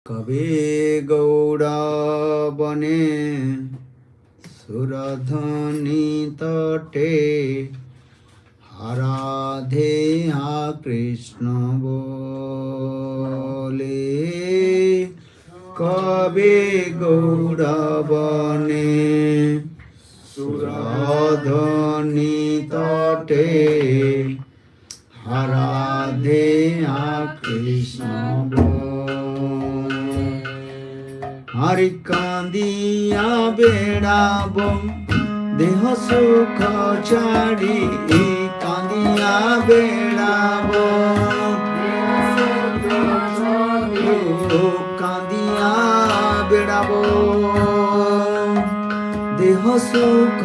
কবে গৌরবনে সুরধ্বনি তটে আরাধে হা কৃষ্ণ বলে। কবে গৌরবনে সুরধ্বনি তটে আরাধে হা কৃষ্ণ হরি কান্দিয়া বেড়াব দেহ সুখ ছাড়ি কান্দিয়া বেড়াব কান্দিয়া বেড়াব দেহ সুখ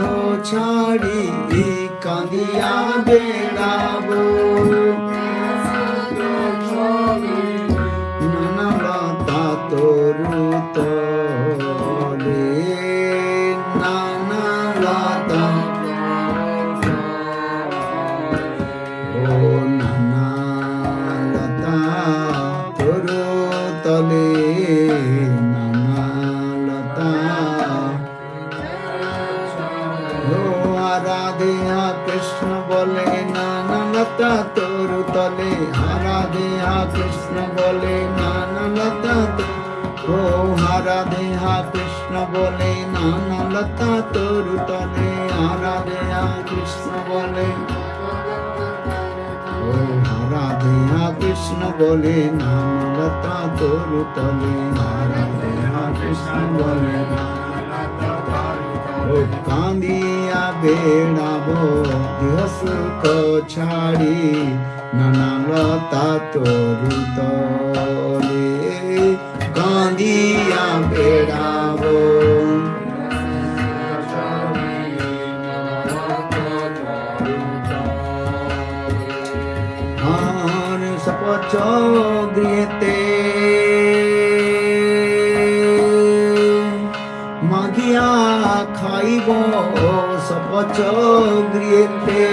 ছাড়ি কান্দিয়া বেড়াব নানা তরু তলে নানা লতা ও নানা লতা তরু তলে নানা লতা ও আরাধে হা কৃষ্ণ বলে নানা লতা তরু তলে আরাধে হা কৃষ্ণ বলে নানা লতা ও রাধে হা কৃষ্ণ বলে নানা লতা তরু তলে রাধে হা কৃষ্ণ বলে ও রাধে হা কৃষ্ণ বলে নানা লতা তরু তলে রাধে হা কৃষ্ণ বলে ও কান্দিয়া বেড়াব দেহ সুখ ছাড়ি নানা লতা তরু তলে কান্দিয়া বেড়াব আর সপচ গৃহেতে মাগিয়া খাইব সপচ গৃহেতে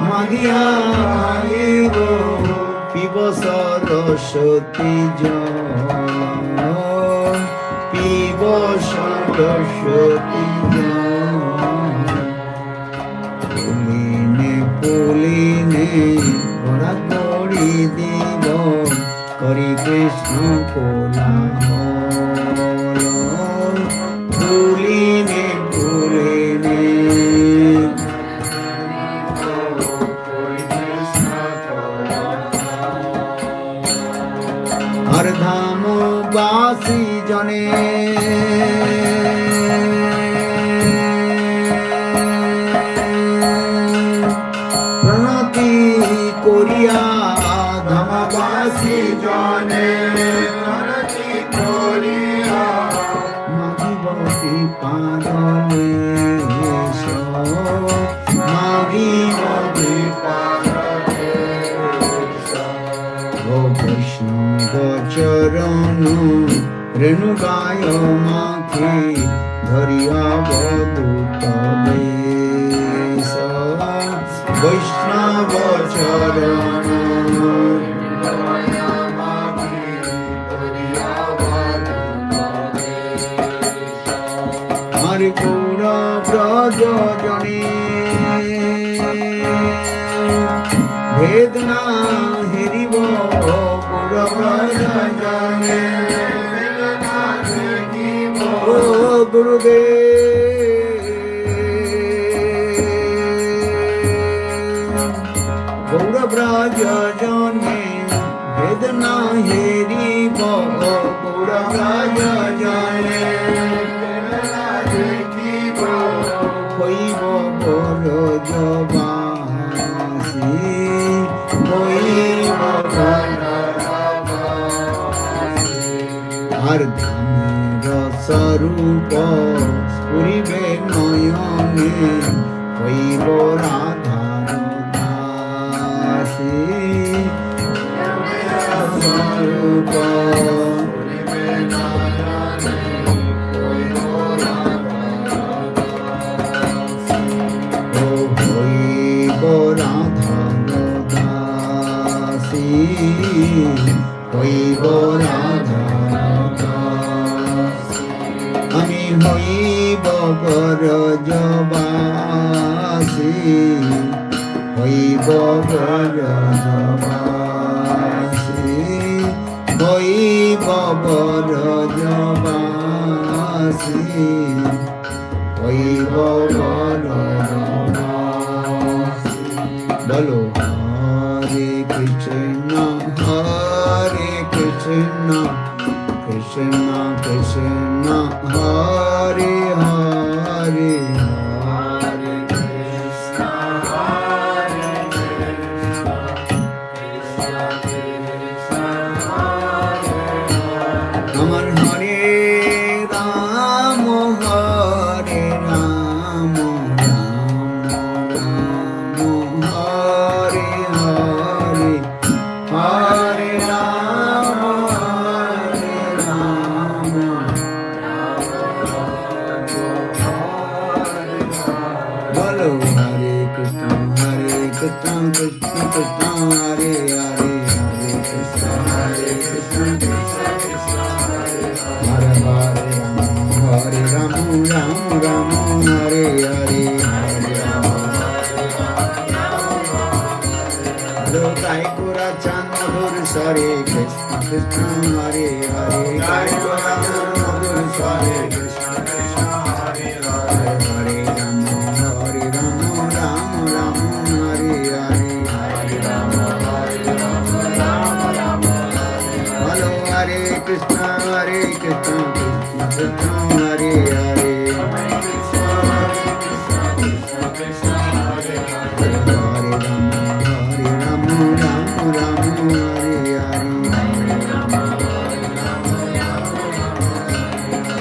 মাগিয়া খাইব পিব সরস্বতী জল পিব সরস্বতী পুলিনে পুলিনে ঘোড়া করি দিব করি কৃষ্ণ কোলাহল পুলিনে পুলিনে আর ধাম বাসী জনে প্রণতি করিয়া ধামবাসী জনে প্রণতি করিয়া মাগিবতি পাদলে মাগিবতি পাদলে বৈষ্ণব চরণ রেণুকায় মাখি ধরিয়া বদূত বেশ বৈষ্ণব চরণ হরি গৌর ব্রজ জনে বেদনা হেরিব গৌর ব্রজ জনে ও গুরুদেব গৌর ব্রজ জনে বেদনা হেরিব গৌর ব্রজ জনে হইব ব্রজবাসী হইব আর ধামের স্বরূপ স্ফুরিবে নয়নে হইব রাধার দাসী স্বরূপ হইব রাধার দাসী হইব আমি হইব ব্রজবাসী, হইব ব্রজবাসী, হইব ব্রজবাসী, হইব ব্রজবাসী। বলো হরে কৃষ্ণ হরে কৃষ্ণ কৃষ্ণ কৃষ্ণ হরে হরে, হরে কৃষ্ণ হরে কৃষ্ণ কৃষ্ণ কৃষ্ণ হরে হরে। আমার হরে রাম হরে রাম রাম রাম হরে হরে, হরে রাম হরে রাম রাম রাম। বলো হরে কৃষ্ণ কৃষ্ণ কৃষ্ণ হরে হরে, হরে কৃষ্ণ কৃষ্ণ কৃষ্ণ হরে হরে, হরে রাম রাম রাম হরে হরে, হরে রাম। গাই গোরা চাঁদ মধুর স্বরে কৃষ্ণ কৃষ্ণ হরে হরে, গাই গোরা চাঁদ মধুর স্বরে কৃষ্ণ কৃষ্ণ হরে হরে, হরে রাম রাম রাম হরে হরে, হরে রাম রাম রাম হরে। বলো হরে কৃষ্ণ কৃষ্ণ কৃষ্ণ হরে হরে, হরে কৃষ্ণ কৃষ্ণ হরে হরে, হরে রাম রাম রাম হরে হরে, হরে রাম রাম।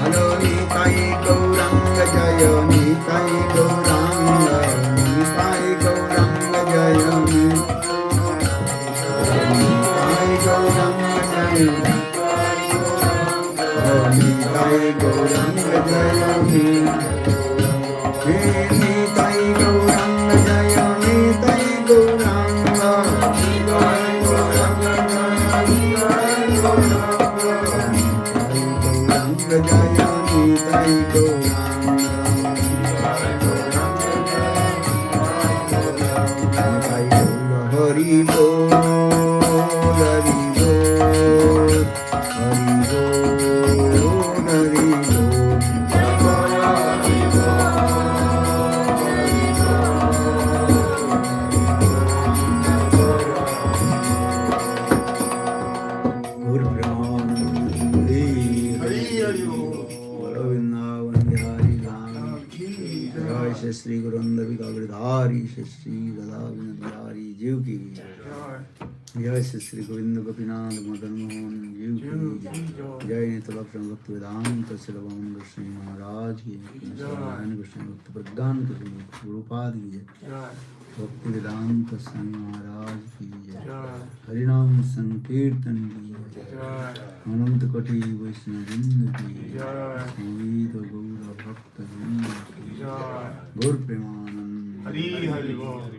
হলো নিতাই গৌরাঙ্গ জয়, নিতাই গৌরাঙ্গ, নিতাই গৌরাঙ্গ জয়, নিতাই গৌরাঙ্গ জয়, নিতাই গৌরাঙ্গ জয়, নিতাই গৌরাঙ্গ জয়, নিতাই গৌরাঙ্গ, নিতাই গৌরাঙ্গ জয়, নিতাই গৌরাঙ্গ, হরি বল হরি বল হরি বল হরি श्री गुरु गिरधारी श्री राधा बिहारी जीव की जय श्री गोविंद गोपीनाथ मदन मोहन जीव की जय नितलक्ष भक्त वेदांत श्रवण गोस्वामी महाराज की नारायण गोस्वामी भक्त प्रज्ञान की गुरुपाद की जय, भक्ति वेदांत स्वामी महाराज की जय, हरिनाम संकीर्तन की जय, अनंत कोटि वैष्णववृंद की संगीत गौर भक्त वृंद की गौर प्रेमानंद हरि हरि बोल।